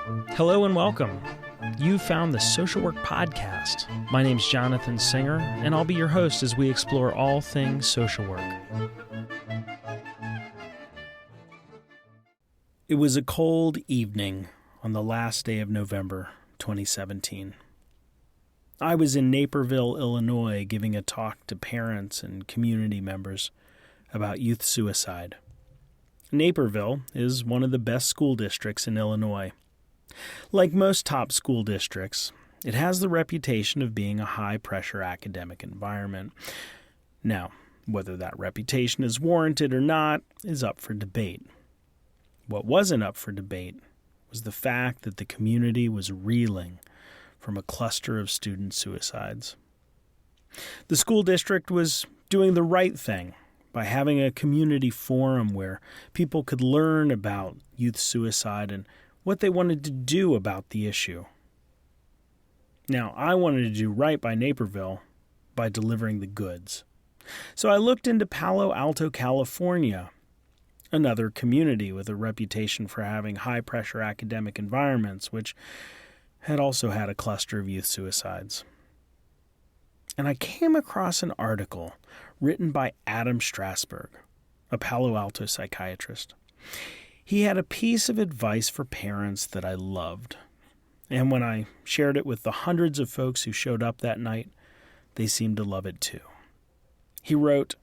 Hello and welcome. You found the Social Work Podcast. My name's Jonathan Singer, and I'll be your host as we explore all things social work. It was a cold evening on the last day of November 2017. I was in Naperville, Illinois, giving a talk to parents and community members about youth suicide. Naperville is one of the best school districts in Illinois. Like most top school districts, it has the reputation of being a high-pressure academic environment. Now, whether that reputation is warranted or not is up for debate. What wasn't up for debate was the fact that the community was reeling from a cluster of student suicides. The school district was doing the right thing by having a community forum where people could learn about youth suicide and what they wanted to do about the issue. Now, I wanted to do right by Naperville by delivering the goods. So I looked into Palo Alto, California, another community with a reputation for having high-pressure academic environments, which had also had a cluster of youth suicides. And I came across an article written by Adam Strasberg, a Palo Alto psychiatrist. He had a piece of advice for parents that I loved. And when I shared it with the hundreds of folks who showed up that night, they seemed to love it too. He wrote,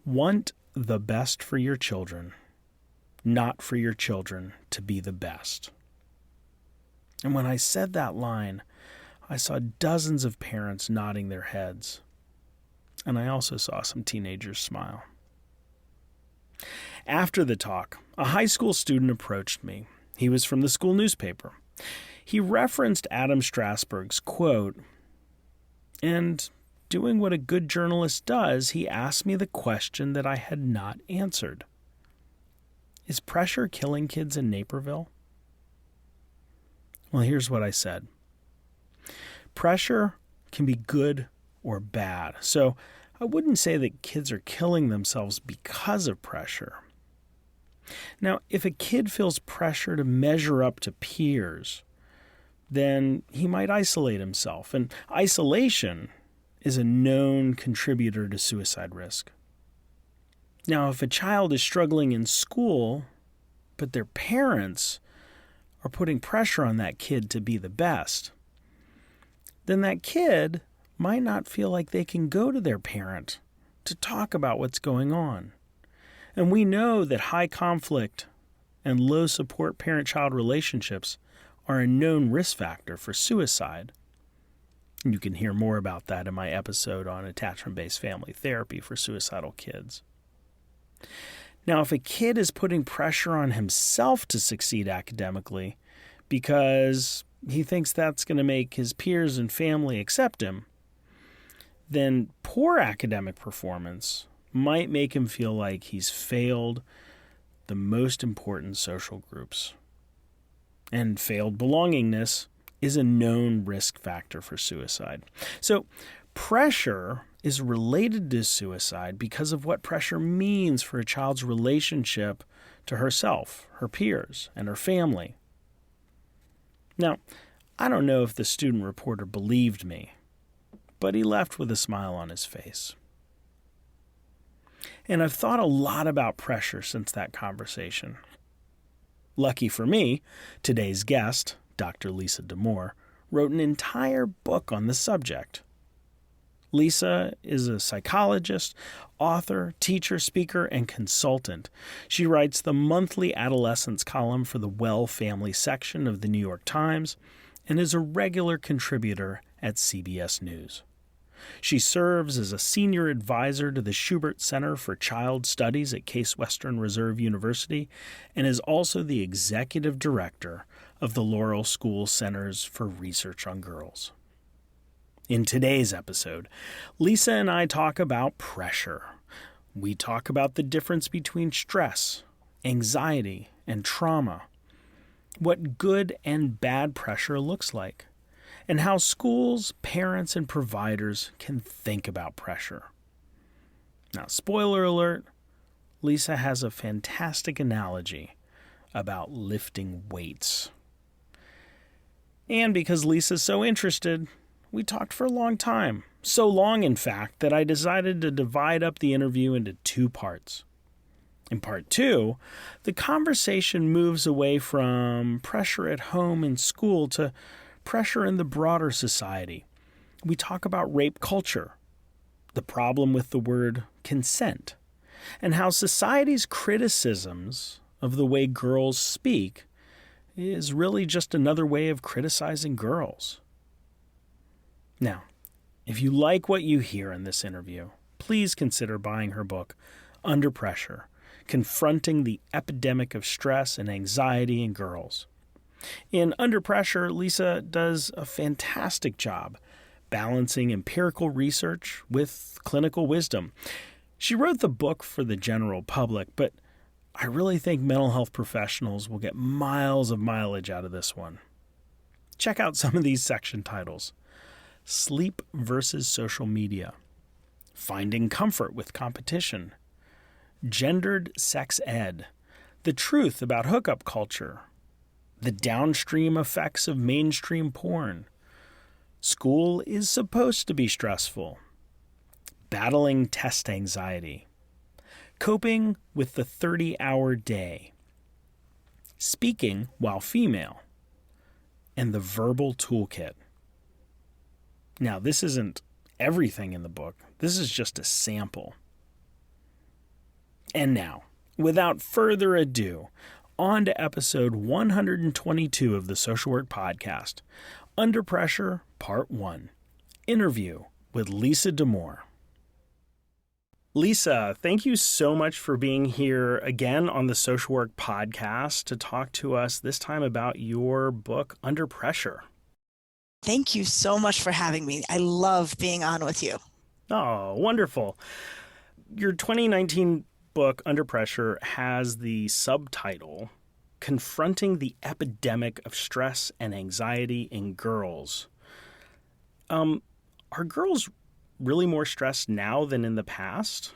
"Want the best for your children, not for your children to be the best." And when I said that line, I saw dozens of parents nodding their heads. And I also saw some teenagers smile. After the talk, a high school student approached me. He was from the school newspaper. He referenced Adam Strasberg's quote, and doing what a good journalist does, he asked me the question that I had not answered. Is pressure killing kids in Naperville? Well, here's what I said. Pressure can be good or bad. So I wouldn't say that kids are killing themselves because of pressure. Now, if a kid feels pressure to measure up to peers, then he might isolate himself. And isolation is a known contributor to suicide risk. Now, if a child is struggling in school, but their parents are putting pressure on that kid to be the best, then that kid might not feel like they can go to their parent to talk about what's going on. And we know that high conflict and low support parent-child relationships are a known risk factor for suicide. You can hear more about that in my episode on attachment-based family therapy for suicidal kids. Now, if a kid is putting pressure on himself to succeed academically because he thinks that's going to make his peers and family accept him, then poor academic performance might make him feel like he's failed the most important social groups. And failed belongingness is a known risk factor for suicide. So pressure is related to suicide because of what pressure means for a child's relationship to herself, her peers, and her family. Now, I don't know if the student reporter believed me, but he left with a smile on his face. And I've thought a lot about pressure since that conversation. Lucky for me, today's guest, Dr. Lisa Damour, wrote an entire book on the subject. Lisa is a psychologist, author, teacher, speaker, and consultant. She writes the monthly adolescence column for the Well Family section of the New York Times and is a regular contributor at CBS News. She serves as a senior advisor to the Schubert Center for Child Studies at Case Western Reserve University and is also the executive director of the Laurel School Centers for Research on Girls. In today's episode, Lisa and I talk about pressure. We talk about the difference between stress, anxiety, and trauma, what good and bad pressure looks like, and how schools, parents, and providers can think about pressure. Now, spoiler alert, Lisa has a fantastic analogy about lifting weights. And because Lisa's so interested, we talked for a long time. So long, in fact, that I decided to divide up the interview into 2 parts. In part 2, the conversation moves away from pressure at home and school to pressure in the broader society. We talk about rape culture, the problem with the word consent, and how society's criticisms of the way girls speak is really just another way of criticizing girls. Now, if you like what you hear in this interview, please consider buying her book, Under Pressure: Confronting the Epidemic of Stress and Anxiety in Girls. In Under Pressure, Lisa does a fantastic job balancing empirical research with clinical wisdom. She wrote the book for the general public, but I really think mental health professionals will get miles of mileage out of this one. Check out some of these section titles: Sleep versus Social Media, Finding Comfort with Competition, Gendered Sex Ed, The Truth About Hookup Culture, The Downstream Effects of Mainstream Porn, School is Supposed to be Stressful, Battling Test Anxiety, Coping with the 30-Hour Day, Speaking While Female, and The Verbal Toolkit. Now, this isn't everything in the book. This is just a sample. And now, without further ado, on to episode 122 of the Social Work Podcast, Under Pressure, Part 1, Interview with Lisa Damour. Lisa, thank you so much for being here again on the Social Work Podcast to talk to us this time about your book, Under Pressure. Thank you so much for having me. I love being on with you. Oh, wonderful. Your 2019 book, Under Pressure, has the subtitle, Confronting the Epidemic of Stress and Anxiety in Girls. Are girls really more stressed now than in the past?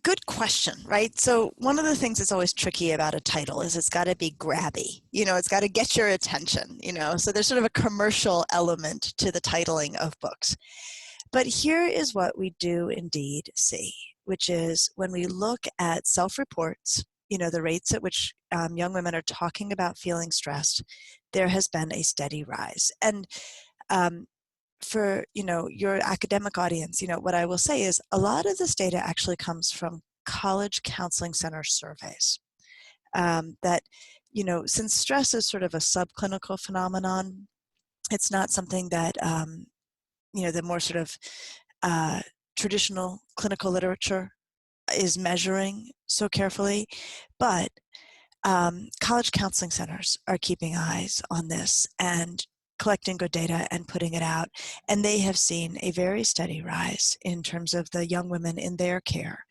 Good question, right? So one of the things that's always tricky about a title is it's got to be grabby. It's got to get your attention, So there's sort of a commercial element to the titling of books. But here is what we do indeed see, which is when we look at self-reports, the rates at which young women are talking about feeling stressed, there has been a steady rise. And for your academic audience, what I will say is a lot of this data actually comes from college counseling center surveys. That since stress is sort of a subclinical phenomenon, it's not something that the more sort of traditional clinical literature is measuring so carefully, but college counseling centers are keeping eyes on this and collecting good data and putting it out. And they have seen a very steady rise in terms of the young women in their care,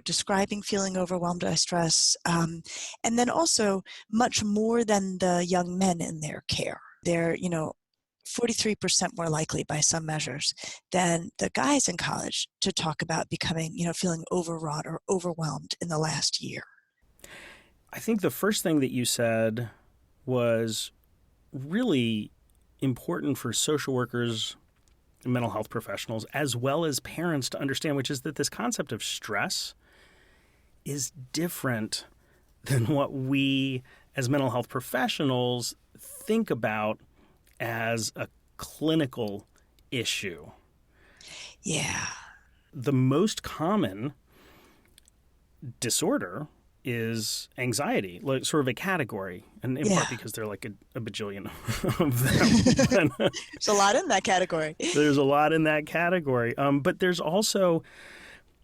describing feeling overwhelmed by stress, and then also much more than the young men in their care. They're, 43% more likely by some measures than the guys in college to talk about becoming, feeling overwrought or overwhelmed in the last year. I think the first thing that you said was really important for social workers and mental health professionals, as well as parents, to understand, which is that this concept of stress is different than what we as mental health professionals think about as a clinical issue. Yeah. The most common disorder is anxiety, like sort of a category, and in part because there are like a bajillion of them. There's a lot in that category. There's a lot in that category. But there's also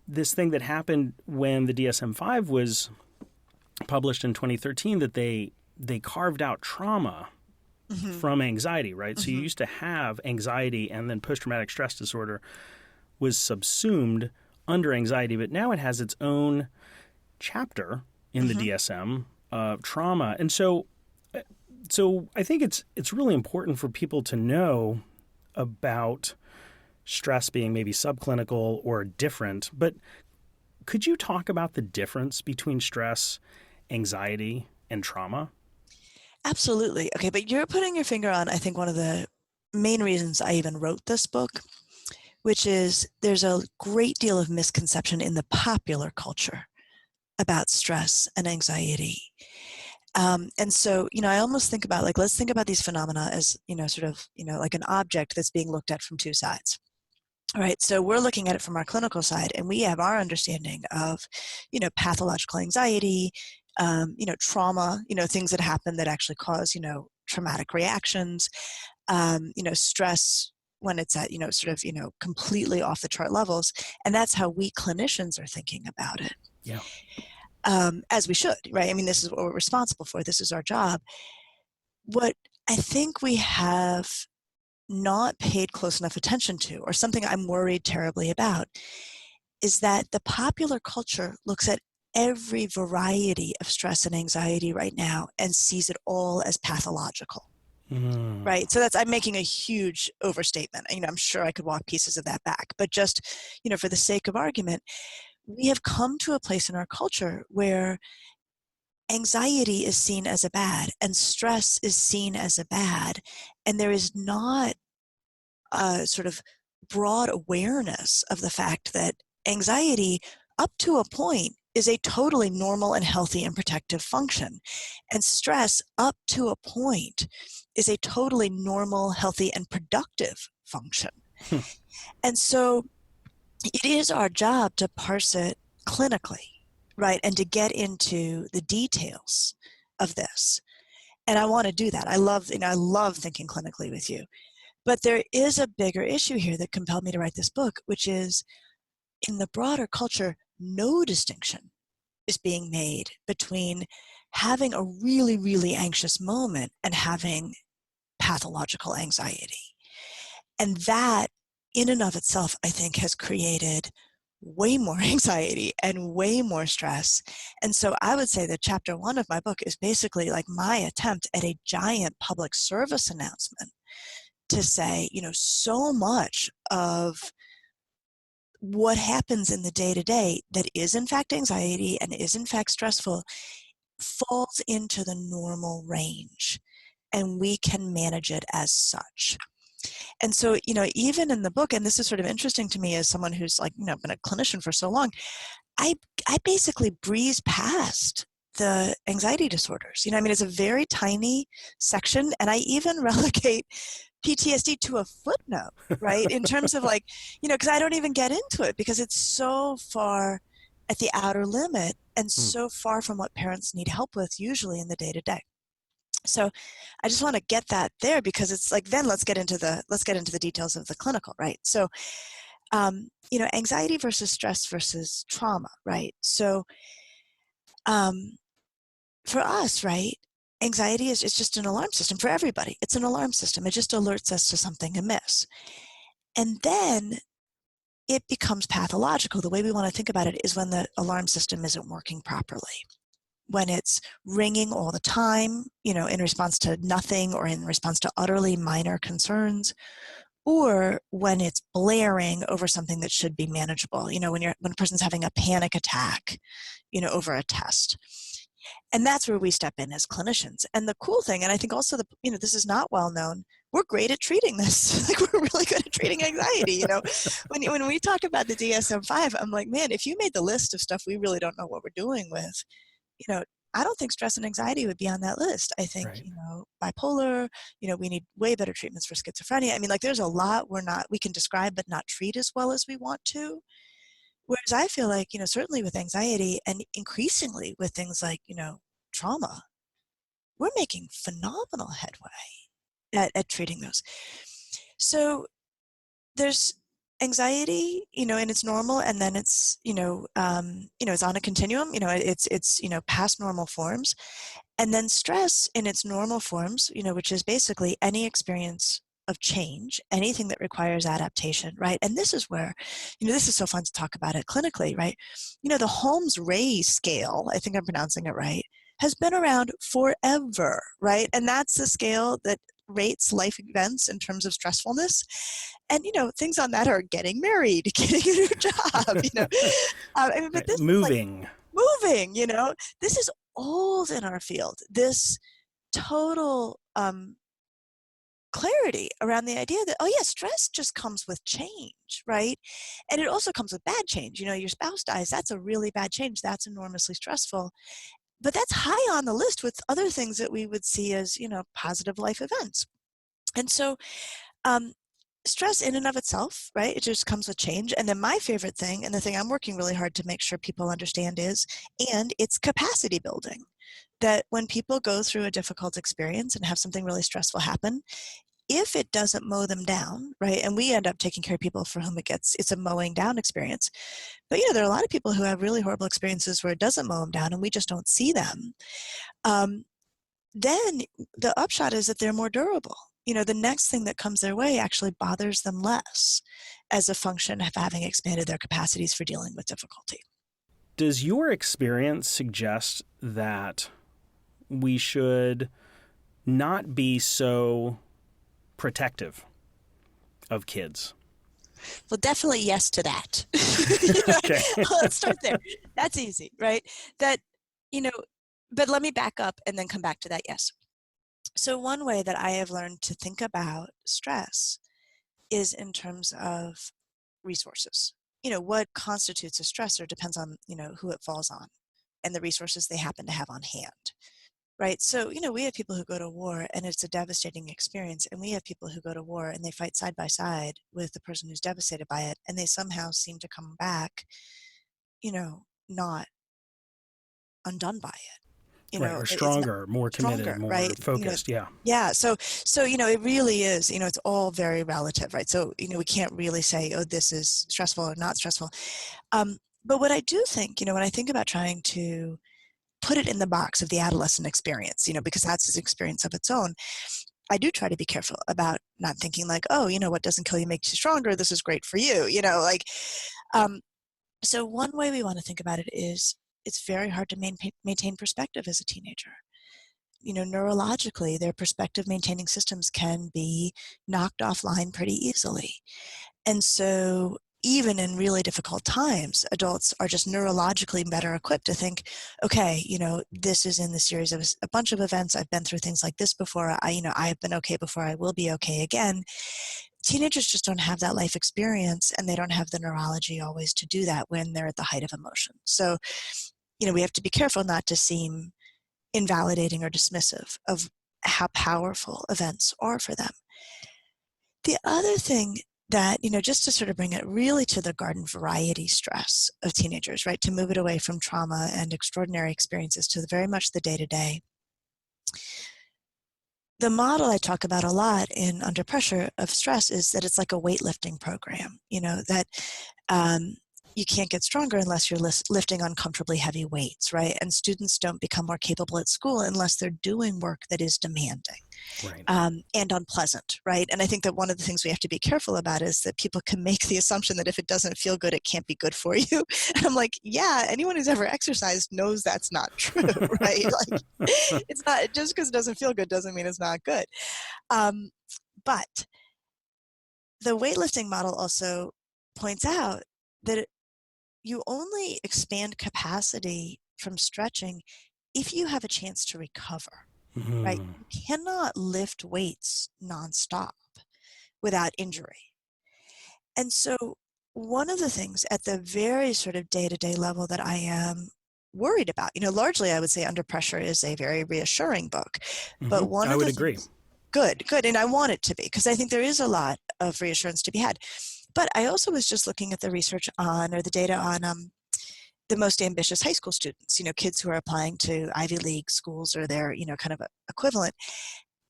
this thing that happened when the DSM-5 was published in 2013, that they carved out trauma from anxiety, right? So you used to have anxiety, and then post-traumatic stress disorder was subsumed under anxiety, but now it has its own chapter in the DSM of trauma. And so I think it's really important for people to know about stress being maybe subclinical or different. But could you talk about the difference between stress, anxiety, and trauma? Absolutely. Okay, but you're putting your finger on, I think, one of the main reasons I even wrote this book, which is there's a great deal of misconception in the popular culture about stress and anxiety. And so, I almost think about like, let's think about these phenomena as, sort of, like an object that's being looked at from two sides. All right, so we're looking at it from our clinical side, and we have our understanding of, pathological anxiety, trauma, things that happen that actually cause, traumatic reactions, stress when it's at, sort of, completely off the chart levels. And that's how we clinicians are thinking about it. Yeah. As we should, right? I mean, this is what we're responsible for. This is our job. What I think we have not paid close enough attention to, or something I'm worried terribly about, is that the popular culture looks at every variety of stress and anxiety right now and sees it all as pathological. Right. So I'm making a huge overstatement. I'm sure I could walk pieces of that back, but just, for the sake of argument, we have come to a place in our culture where anxiety is seen as a bad and stress is seen as a bad. And there is not a sort of broad awareness of the fact that anxiety, up to a point, is a totally normal and healthy and protective function. And stress, up to a point, is a totally normal, healthy, and productive function. And so it is our job to parse it clinically, right? And to get into the details of this. And I want to do that. I love thinking clinically with you. But there is a bigger issue here that compelled me to write this book, which is in the broader culture, no distinction is being made between having a really, really anxious moment and having pathological anxiety. And that, in and of itself, I think has created way more anxiety and way more stress. And so I would say that chapter 1 of my book is basically like my attempt at a giant public service announcement to say, so much of what happens in the day-to-day that is in fact anxiety and is in fact stressful falls into the normal range, and we can manage it as such. And so, even in the book, and this is sort of interesting to me as someone who's like, been a clinician for so long, I basically breeze past the anxiety disorders. It's a very tiny section, and I even relegate PTSD to a footnote, right? In terms of like, because I don't even get into it because it's so far at the outer limit and so far from what parents need help with usually in the day-to-day. So I just want to get that there because it's like, then let's get into the details of the clinical, right? So, anxiety versus stress versus trauma, right? So, for us, right, anxiety is just an alarm system for everybody. It's an alarm system. It just alerts us to something amiss. And then it becomes pathological. The way we want to think about it is when the alarm system isn't working properly. When it's ringing all the time, in response to nothing or in response to utterly minor concerns, or when it's blaring over something that should be manageable, when a person's having a panic attack, over a test. And that's where we step in as clinicians. And the cool thing, and I think also this is not well known, we're great at treating this. Like we're really good at treating anxiety. When we talk about the DSM-5, I'm like, man, if you made the list of stuff we really don't know what we're doing with, I don't think stress and anxiety would be on that list. I think, Right. Bipolar, we need way better treatments for schizophrenia. There's a lot we can describe but not treat as well as we want to. Whereas I feel like, certainly with anxiety and increasingly with things like, trauma, we're making phenomenal headway at treating those. So there's anxiety, and it's normal, and then it's, it's on a continuum, it's past normal forms. And then stress in its normal forms, which is basically any experience of change, anything that requires adaptation, right? And this is where, this is so fun to talk about it clinically, right? The Holmes-Ray scale, I think I'm pronouncing it right, has been around forever, right? And that's the scale that rates life events in terms of stressfulness. And, things on that are getting married, getting a new job, but this moving. is like moving, this is old in our field. This total clarity around the idea that, oh yeah, stress just comes with change, right? And it also comes with bad change. Your spouse dies, that's a really bad change. That's enormously stressful. But that's high on the list with other things that we would see as, positive life events. And so um, stress in and of itself, right? It just comes with change. And then my favorite thing, and the thing I'm working really hard to make sure people understand is, and it's capacity building. That when people go through a difficult experience and have something really stressful happen, if it doesn't mow them down, right? And we end up taking care of people for whom it's a mowing down experience. But there are a lot of people who have really horrible experiences where it doesn't mow them down and we just don't see them. Then the upshot is that they're more durable. The next thing that comes their way actually bothers them less as a function of having expanded their capacities for dealing with difficulty. Does your experience suggest that we should not be so protective of kids? Well, definitely yes to that. Okay. Let's start there. That's easy, right? But let me back up and then come back to that yes. So one way that I have learned to think about stress is in terms of resources. What constitutes a stressor depends on, who it falls on and the resources they happen to have on hand. Right. So, we have people who go to war and it's a devastating experience. And we have people who go to war and they fight side by side with the person who's devastated by it. And they somehow seem to come back, not undone by it. Right. Or stronger, more committed, more right? focused. Yeah. Yeah. So, it really is, it's all very relative, right? So, we can't really say, oh, this is stressful or not stressful. But what I do think, when I think about trying to put it in the box of the adolescent experience, because that's his experience of its own. I do try to be careful about not thinking like, oh, what doesn't kill you makes you stronger. This is great for you, so one way we want to think about it is it's very hard to maintain perspective as a teenager. Neurologically, their perspective maintaining systems can be knocked offline pretty easily. And so even in really difficult times, adults are just neurologically better equipped to think, okay, this is in the series of a bunch of events. I've been through things like this before. I've been okay before. I will be okay again. Teenagers just don't have that life experience and they don't have the neurology always to do that when they're at the height of emotion. So, we have to be careful not to seem invalidating or dismissive of how powerful events are for them. The other thing that, just to sort of bring it really to the garden variety stress of teenagers, right, to move it away from trauma and extraordinary experiences to very much the day-to-day. The model I talk about a lot in Under Pressure of Stress is that it's like a weightlifting program, that you can't get stronger unless you're lifting uncomfortably heavy weights, right? And students don't become more capable at school unless they're doing work that is demanding. Right. And unpleasant, right? And I think that one of the things we have to be careful about is that people can make the assumption that if it doesn't feel good, it can't be good for you. And I'm like, yeah, anyone who's ever exercised knows that's not true, right? Like, it's not, just because it doesn't feel good doesn't mean it's not good. But the weightlifting model also points out that you only expand capacity from stretching if you have a chance to recover. Mm-hmm. Right? You cannot lift weights nonstop without injury. And so one of the things at the very sort of day-to-day level that I am worried about, largely I would say Under Pressure is a very reassuring book. Mm-hmm. But one I of would the agree. Things, good. And I want it to be, because I think there is a lot of reassurance to be had. But I also was just looking at the research on, or the data on the most ambitious high school students, kids who are applying to Ivy League schools or their, kind of equivalent.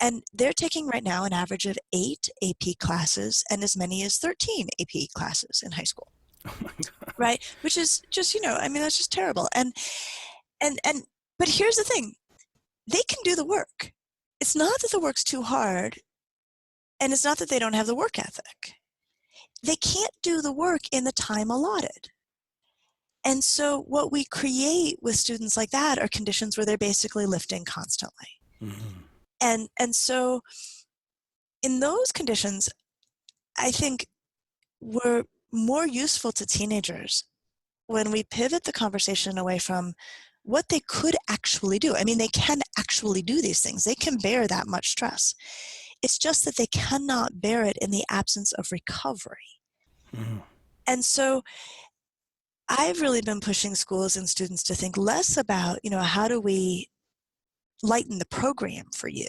And they're taking right now an average of 8 AP classes and as many as 13 AP classes in high school. Oh my God. Right? Which is just, that's just terrible. But here's the thing. They can do the work. It's not that the work's too hard, and it's not that they don't have the work ethic. They can't do the work in the time allotted. And so what we create with students like that are conditions where they're basically lifting constantly. Mm-hmm. And so in those conditions, I think we're more useful to teenagers when we pivot the conversation away from what they could actually do. I mean, they can actually do these things. They can bear that much stress. It's just that they cannot bear it in the absence of recovery. Mm. And so I've really been pushing schools and students to think less about, how do we lighten the program for you,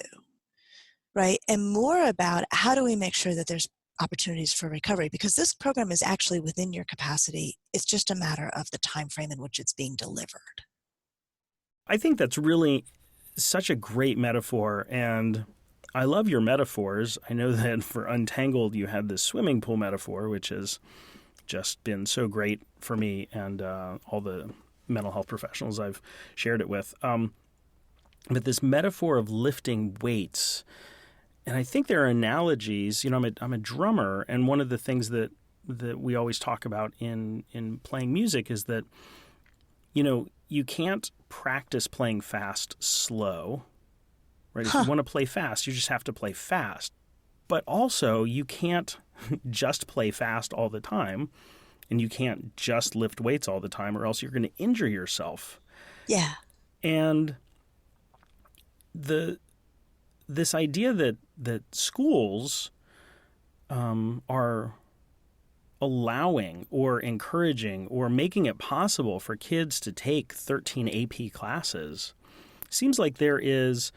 right? And more about how do we make sure that there's opportunities for recovery, because this program is actually within your capacity. It's just a matter of the time frame in which it's being delivered. I think that's really such a great metaphor, and I love your metaphors. I know that for Untangled you had this swimming pool metaphor, which has just been so great for me and all the mental health professionals I've shared it with. But this metaphor of lifting weights, and I think there are analogies. I'm a drummer, and one of the things that we always talk about in playing music is that you can't practice playing fast slow, right? If you want to play fast, you just have to play fast. But also, you can't just play fast all the time, and you can't just lift weights all the time, or else you're going to injure yourself. Yeah. And this idea that schools are allowing or encouraging or making it possible for kids to take 13 AP classes seems like there is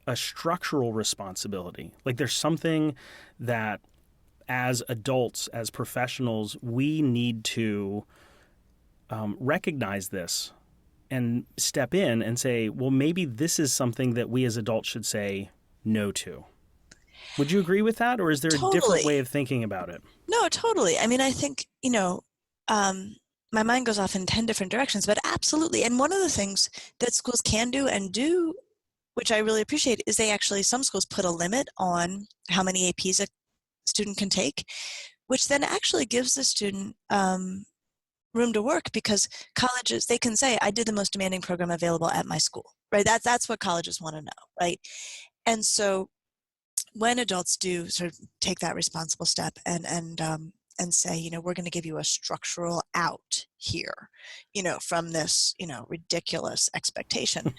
a structural responsibility. Like there's something that as adults, as professionals, we need to recognize this and step in and say, well, maybe this is something that we as adults should say no to. Would you agree with that? Or is there a different way of thinking about it? No, totally. I mean, I think, my mind goes off in 10 different directions, but absolutely. And one of the things that schools can do and do, which I really appreciate, is some schools put a limit on how many APs a student can take, which then actually gives the student room to work, because colleges, they can say, I did the most demanding program available at my school, right? That's what colleges want to know, right? And so when adults do sort of take that responsible step and say, we're going to give you a structural out here, from this, ridiculous expectation,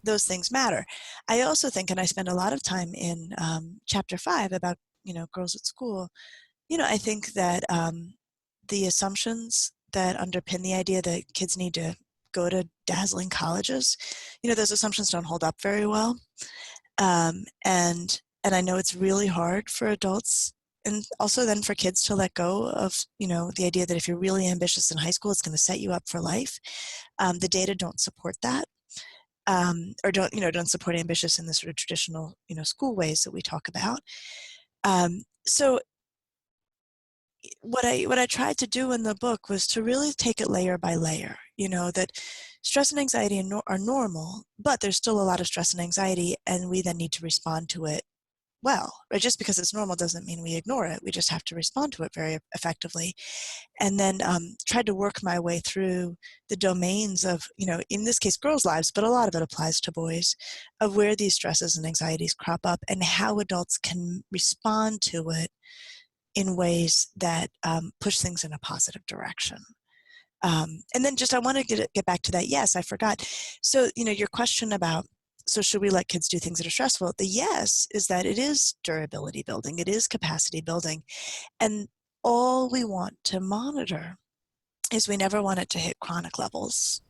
those things matter. I also think, and I spend a lot of time in chapter 5 about, girls at school, I think that the assumptions that underpin the idea that kids need to go to dazzling colleges, those assumptions don't hold up very well. And I know it's really hard for adults and also then for kids to let go of, the idea that if you're really ambitious in high school, it's going to set you up for life. The data don't support that, or don't support ambitious in the sort of traditional, school ways that we talk about. So what I tried to do in the book was to really take it layer by layer, that stress and anxiety are normal, but there's still a lot of stress and anxiety, and we then need to respond to it well, right? Just because it's normal doesn't mean we ignore it. We just have to respond to it very effectively. And then tried to work my way through the domains of, in this case, girls' lives, but a lot of it applies to boys, of where these stresses and anxieties crop up and how adults can respond to it in ways that push things in a positive direction. And then I want to get back to that. Yes, I forgot. So, your question about, so should we let kids do things that are stressful? The yes is that it is durability building. It is capacity building. And all we want to monitor is we never want it to hit chronic levels,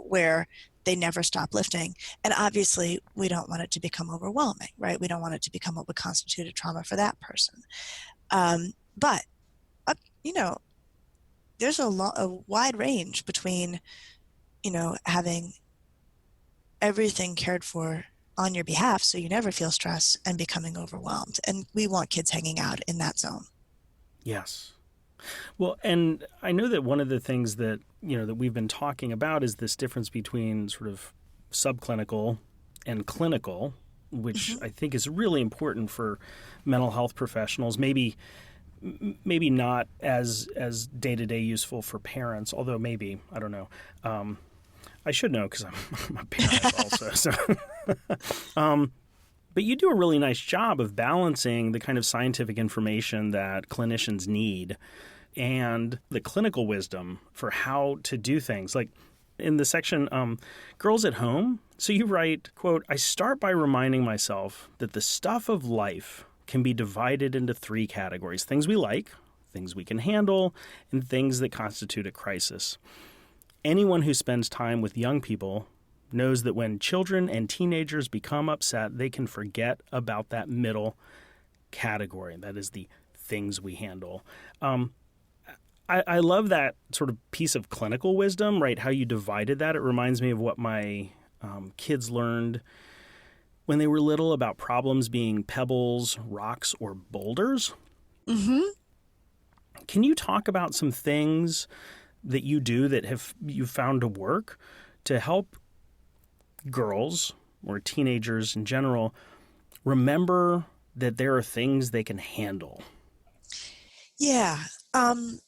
where they never stop lifting. And obviously, we don't want it to become overwhelming, right? We don't want it to become what would constitute a trauma for that person. But, there's a wide range between, having everything cared for on your behalf so you never feel stress and becoming overwhelmed. And we want kids hanging out in that zone. Yes. Well, and I know that one of the things that, that we've been talking about is this difference between sort of subclinical and clinical, which I think is really important for mental health professionals. Maybe not as day-to-day useful for parents, although maybe, I don't know. I should know because I'm a parent also. So, but you do a really nice job of balancing the kind of scientific information that clinicians need and the clinical wisdom for how to do things. Like in the section, Girls at Home, So you write, quote, I start by reminding myself that the stuff of life can be divided into three categories: things we like, things we can handle, and things that constitute a crisis. Anyone who spends time with young people knows that when children and teenagers become upset, they can forget about that middle category. That is the things we handle. I love that sort of piece of clinical wisdom, right? How you divided that. It reminds me of what my kids learned when they were little about problems being pebbles, rocks, or boulders. Mm-hmm. Can you talk about some things that you do that have you found to work to help girls or teenagers in general remember that there are things they can handle? Yeah. Um,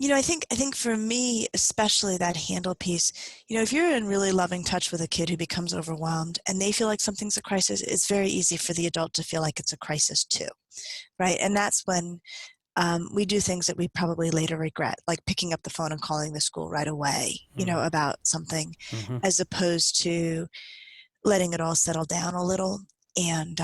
I think for me, especially that handle piece, if you're in really loving touch with a kid who becomes overwhelmed and they feel like something's a crisis, it's very easy for the adult to feel like it's a crisis too, right? And that's when we do things that we probably later regret, like picking up the phone and calling the school right away, about something, Mm-hmm. as opposed to letting it all settle down a little and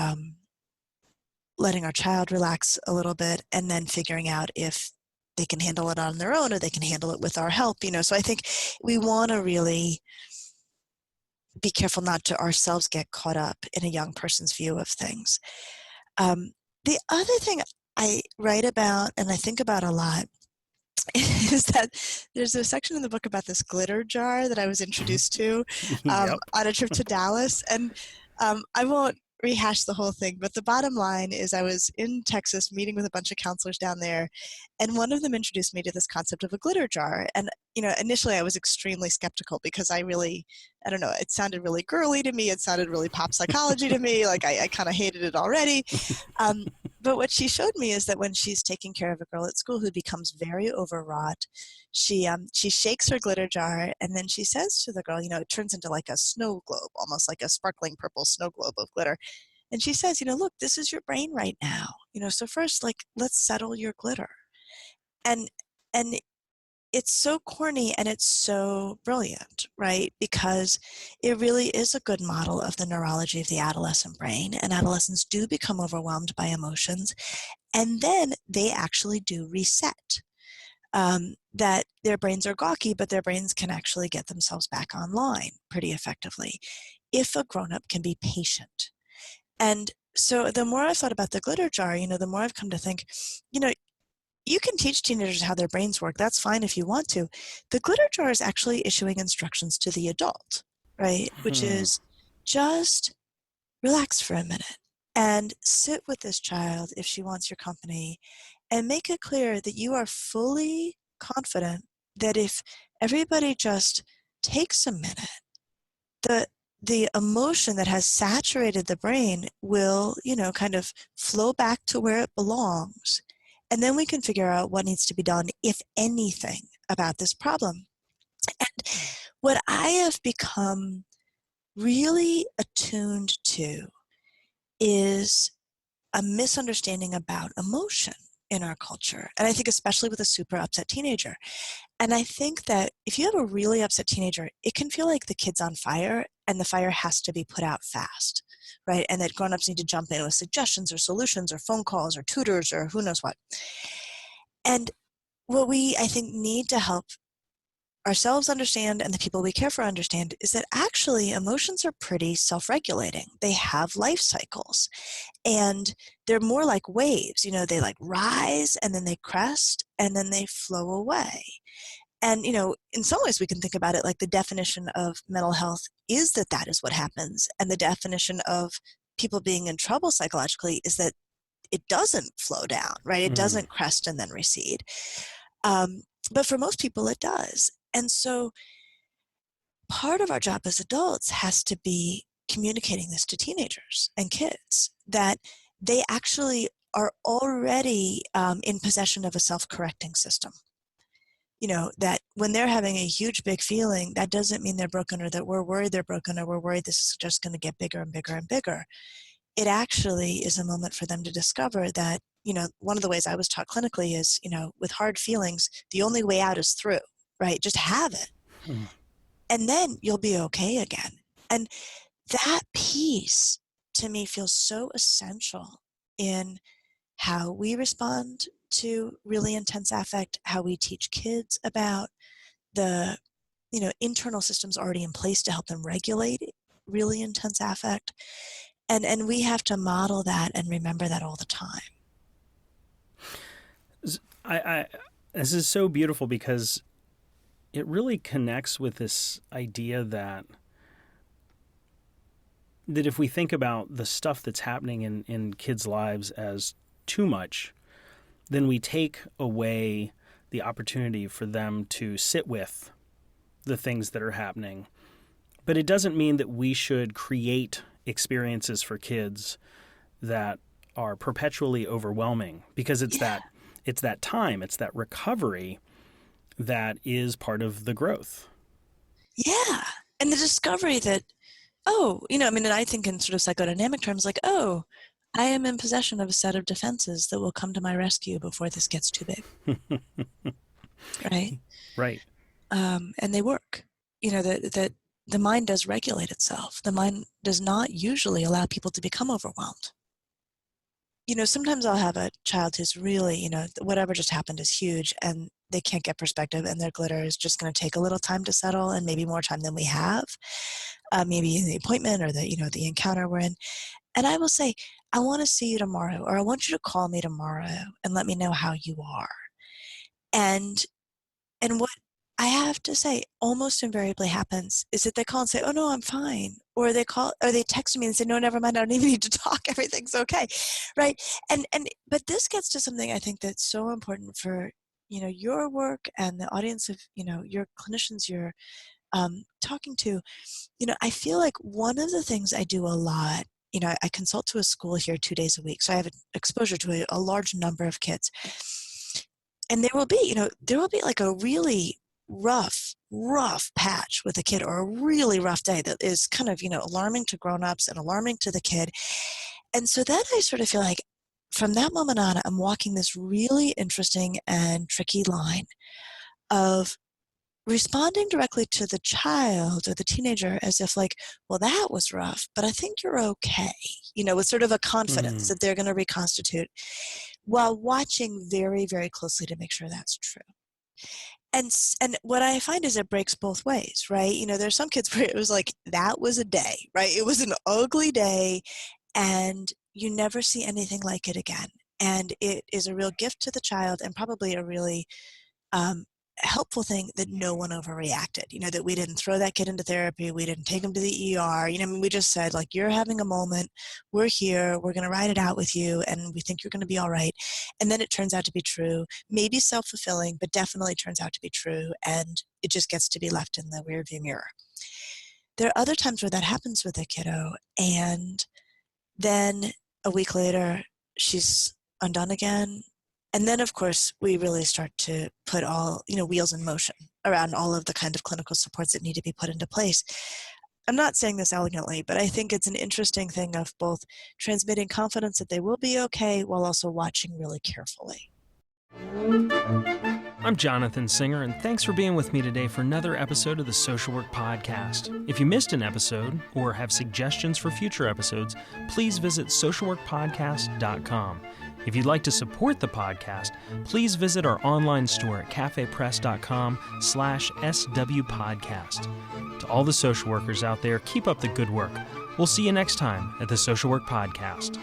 letting our child relax a little bit and then figuring out if they can handle it on their own or they can handle it with our help. So I think we want to really be careful not to ourselves get caught up in a young person's view of things. Um, the other thing I write about and I think about a lot is that there's a section in the book about this glitter jar that I was introduced to Yep. on a trip to Dallas. And I won't rehash the whole thing, but the bottom line is I was in Texas meeting with a bunch of counselors down there, and one of them introduced me to this concept of a glitter jar. And, initially I was extremely skeptical because I don't know, it sounded really girly to me. It sounded really pop psychology to me. Like I kind of hated it already. Um, but what she showed me is that when she's taking care of a girl at school who becomes very overwrought, she shakes her glitter jar and then she says to the girl, it turns into like a snow globe, almost like a sparkling purple snow globe of glitter. And she says, look, this is your brain right now. So first, like, let's settle your glitter. And and it's so corny and it's so brilliant, right? Because it really is a good model of the neurology of the adolescent brain. And adolescents do become overwhelmed by emotions. And then they actually do reset. That their brains are gawky, but their brains can actually get themselves back online pretty effectively if a grown-up can be patient. And so the more I've thought about the glitter jar, the more I've come to think, you know, you can teach teenagers how their brains work. That's fine if you want to. The glitter jar is actually issuing instructions to the adult, right? Which Hmm. is just relax for a minute and sit with this child if she wants your company and make it clear that you are fully confident that if everybody just takes a minute, the the emotion that has saturated the brain will, kind of flow back to where it belongs. And then we can figure out what needs to be done, if anything, about this problem. And what I have become really attuned to is a misunderstanding about emotion in our culture. And I think especially with a super upset teenager. And I think that if you have a really upset teenager, it can feel like the kid's on fire and the fire has to be put out fast, right? And that grown-ups need to jump in with suggestions or solutions or phone calls or tutors or who knows what. And what we, I think, need to help ourselves understand and the people we care for understand is that actually emotions are pretty self-regulating. They have life cycles and they're more like waves. They like rise and then they crest and then they flow away. And, in some ways we can think about it like the definition of mental health is that that is what happens. And the definition of people being in trouble psychologically is that it doesn't flow down, right? It Mm. doesn't crest and then recede. But for most people it does. And so part of our job as adults has to be communicating this to teenagers and kids, that they actually are already in possession of a self-correcting system. That when they're having a huge, big feeling, that doesn't mean they're broken or that we're worried they're broken or we're worried this is just going to get bigger and bigger and bigger. It actually is a moment for them to discover that, one of the ways I was taught clinically is, with hard feelings, the only way out is through, right? Just have it. Hmm. and then you'll be okay again. And that piece to me feels so essential in how we respond to really intense affect, how we teach kids about the internal systems already in place to help them regulate really intense affect. And we have to model that and remember that all the time. This is so beautiful because it really connects with this idea that if we think about the stuff that's happening in kids' lives as too much, then we take away the opportunity for them to sit with the things that are happening. But it doesn't mean that we should create experiences for kids that are perpetually overwhelming, because it's that time, it's that recovery that is part of the growth. Yeah. And the discovery that, and I think in sort of psychodynamic terms, like, I am in possession of a set of defenses that will come to my rescue before this gets too big. Right? Right. And they work. That the mind does regulate itself. The mind does not usually allow people to become overwhelmed. Sometimes I'll have a child who's really, whatever just happened is huge and they can't get perspective, and their glitter is just going to take a little time to settle, and maybe more time than we have, maybe in the appointment or the encounter we're in. And I will say, I want to see you tomorrow, or I want you to call me tomorrow and let me know how you are. And what I have to say almost invariably happens is that they call and say, oh no, I'm fine. Or they text me and say, no, never mind, I don't even need to talk. Everything's okay. Right. But this gets to something I think that's so important for, your work and the audience of, your clinicians you're talking to. I feel like one of the things I do a lot, I consult to a school here 2 days a week. So I have exposure to a large number of kids. And there will be like a really rough patch with a kid, or a really rough day that is kind of, alarming to grown-ups and alarming to the kid. And so then I sort of feel like from that moment on, I'm walking this really interesting and tricky line of responding directly to the child or the teenager as if like, well, that was rough, but I think you're okay, with sort of a confidence that they're going to reconstitute, while watching very, very closely to make sure that's true. And what I find is it breaks both ways, right? There's some kids where it was like, that was a day, right? It was an ugly day, and you never see anything like it again. And it is a real gift to the child, and probably a really helpful thing that no one overreacted, that we didn't throw that kid into therapy. We didn't take him to the ER. We just said, like, you're having a moment. We're here. We're going to ride it out with you. And we think you're going to be all right. And then it turns out to be true, maybe self-fulfilling, but definitely turns out to be true. And it just gets to be left in the rearview mirror. There are other times where that happens with a kiddo, and then a week later, she's undone again. And then, of course, we really start to put all, wheels in motion around all of the kind of clinical supports that need to be put into place. I'm not saying this elegantly, but I think it's an interesting thing of both transmitting confidence that they will be okay while also watching really carefully. I'm Jonathan Singer, and thanks for being with me today for another episode of the Social Work Podcast. If you missed an episode or have suggestions for future episodes, please visit socialworkpodcast.com. If you'd like to support the podcast, please visit our online store at cafepress.com/swpodcast. To all the social workers out there, keep up the good work. We'll see you next time at the Social Work Podcast.